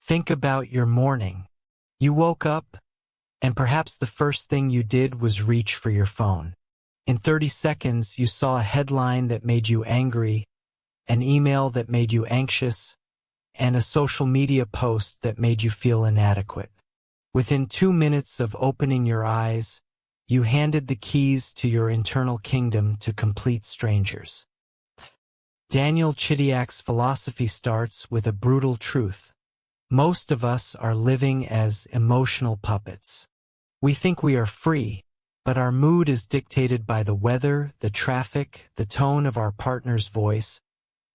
Think about your morning. You woke up, and perhaps the first thing you did was reach for your phone. In 30 seconds, you saw a headline that made you angry, an email that made you anxious, and a social media post that made you feel inadequate. Within 2 minutes of opening your eyes, you handed the keys to your internal kingdom to complete strangers. Daniel Chidiac's philosophy starts with a brutal truth. Most of us are living as emotional puppets. We think we are free, but our mood is dictated by the weather, the traffic, the tone of our partner's voice,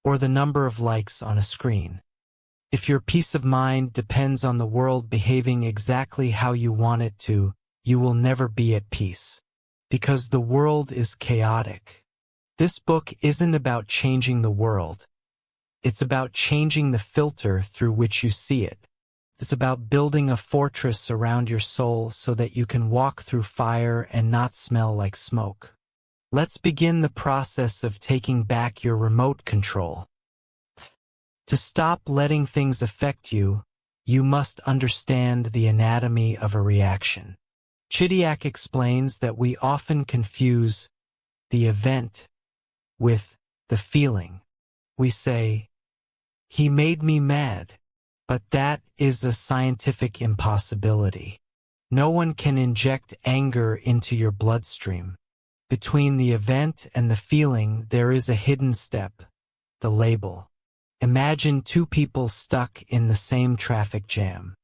or the number of likes on a screen. If your peace of mind depends on the world behaving exactly how you want it to, you will never be at peace. Because the world is chaotic. This book isn't about changing the world. It's about changing the filter through which you see it. It's about building a fortress around your soul so that you can walk through fire and not smell like smoke. Let's begin the process of taking back your remote control. To stop letting things affect you, you must understand the anatomy of a reaction. Chidiac explains that we often confuse the event with the feeling. We say, "He made me mad," but that is a scientific impossibility. No one can inject anger into your bloodstream. Between the event and the feeling, there is a hidden step, the label. Imagine two people stuck in the same traffic jam.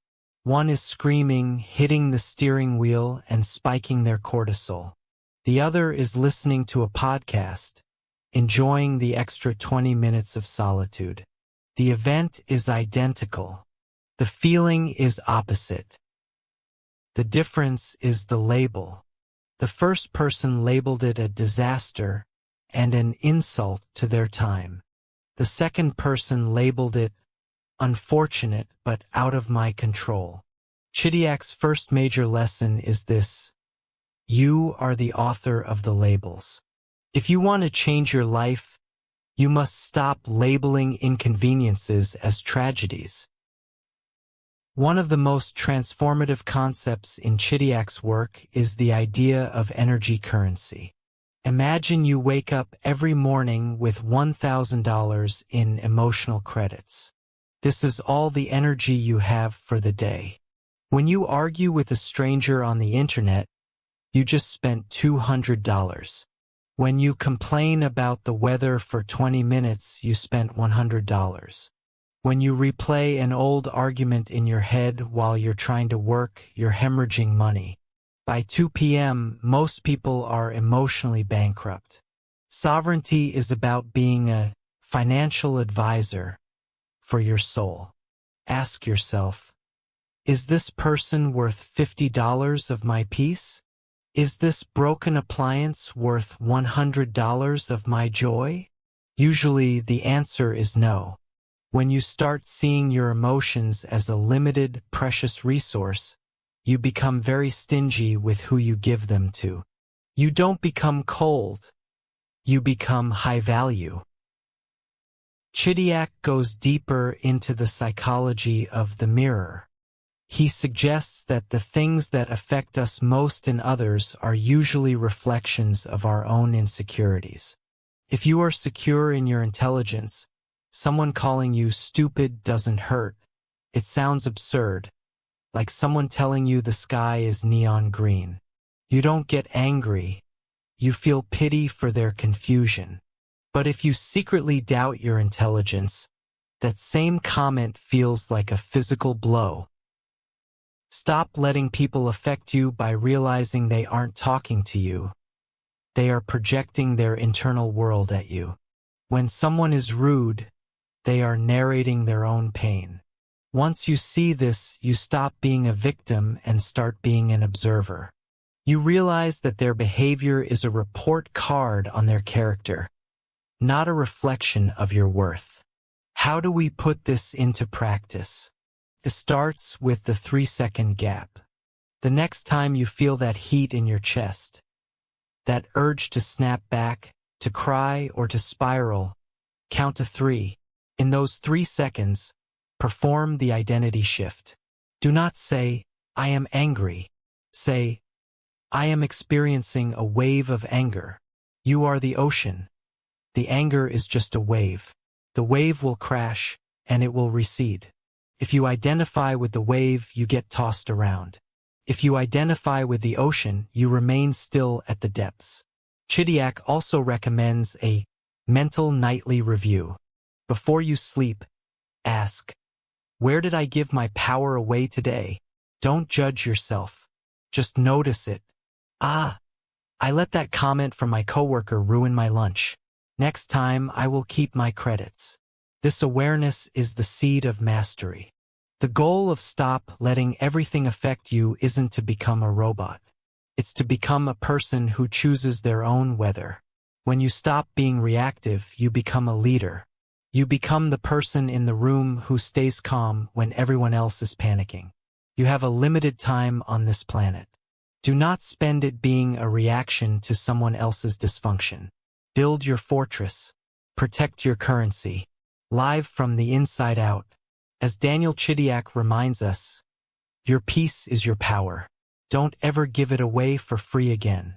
One is screaming, hitting the steering wheel, and spiking their cortisol. The other is listening to a podcast, enjoying the extra 20 minutes of solitude. The event is identical. The feeling is opposite. The difference is the label. The first person labeled it a disaster and an insult to their time. The second person labeled it unfortunate but out of my control. Chidiac's first major lesson is this: you are the author of the labels. If you want to change your life, you must stop labeling inconveniences as tragedies. One of the most transformative concepts in Chidiac's work is the idea of energy currency. Imagine you wake up every morning with $1,000 in emotional credits. This is all the energy you have for the day. When you argue with a stranger on the internet, you just spent $200. When you complain about the weather for 20 minutes, you spent $100. When you replay an old argument in your head while you're trying to work, you're hemorrhaging money. By 2 p.m., most people are emotionally bankrupt. Sovereignty is about being a financial advisor for your soul. Ask yourself, is this person worth $50 of my peace? Is this broken appliance worth $100 of my joy? Usually the answer is no. When you start seeing your emotions as a limited, precious resource, you become very stingy with who you give them to. You don't become cold. You become high value. Chidiac goes deeper into the psychology of the mirror. He suggests that the things that affect us most in others are usually reflections of our own insecurities. If you are secure in your intelligence, someone calling you stupid doesn't hurt. It sounds absurd, like someone telling you the sky is neon green. You don't get angry. You feel pity for their confusion. But if you secretly doubt your intelligence, that same comment feels like a physical blow. Stop letting people affect you by realizing they aren't talking to you. They are projecting their internal world at you. When someone is rude, they are narrating their own pain. Once you see this, you stop being a victim and start being an observer. You realize that their behavior is a report card on their character, not a reflection of your worth. How do we put this into practice? It starts with the 3-second gap. The next time you feel that heat in your chest, that urge to snap back, to cry, or to spiral, count to 3. In those 3 seconds, Perform the identity shift. Do not say, I am angry. Say, I am experiencing a wave of anger. You are the ocean. The anger is just a wave. The wave will crash, and it will recede. If you identify with the wave, you get tossed around. If you identify with the ocean, you remain still at the depths. Chidiac also recommends a mental nightly review. Before you sleep, ask, where did I give my power away today? Don't judge yourself. Just notice it. Ah, I let that comment from my coworker ruin my lunch. Next time, I will keep my credits. This awareness is the seed of mastery. The goal of stop letting everything affect you isn't to become a robot. It's to become a person who chooses their own weather. When you stop being reactive, you become a leader. You become the person in the room who stays calm when everyone else is panicking. You have a limited time on this planet. Do not spend it being a reaction to someone else's dysfunction. Build your fortress. Protect your currency. Live from the inside out. As Daniel Chidiac reminds us, your peace is your power. Don't ever give it away for free again.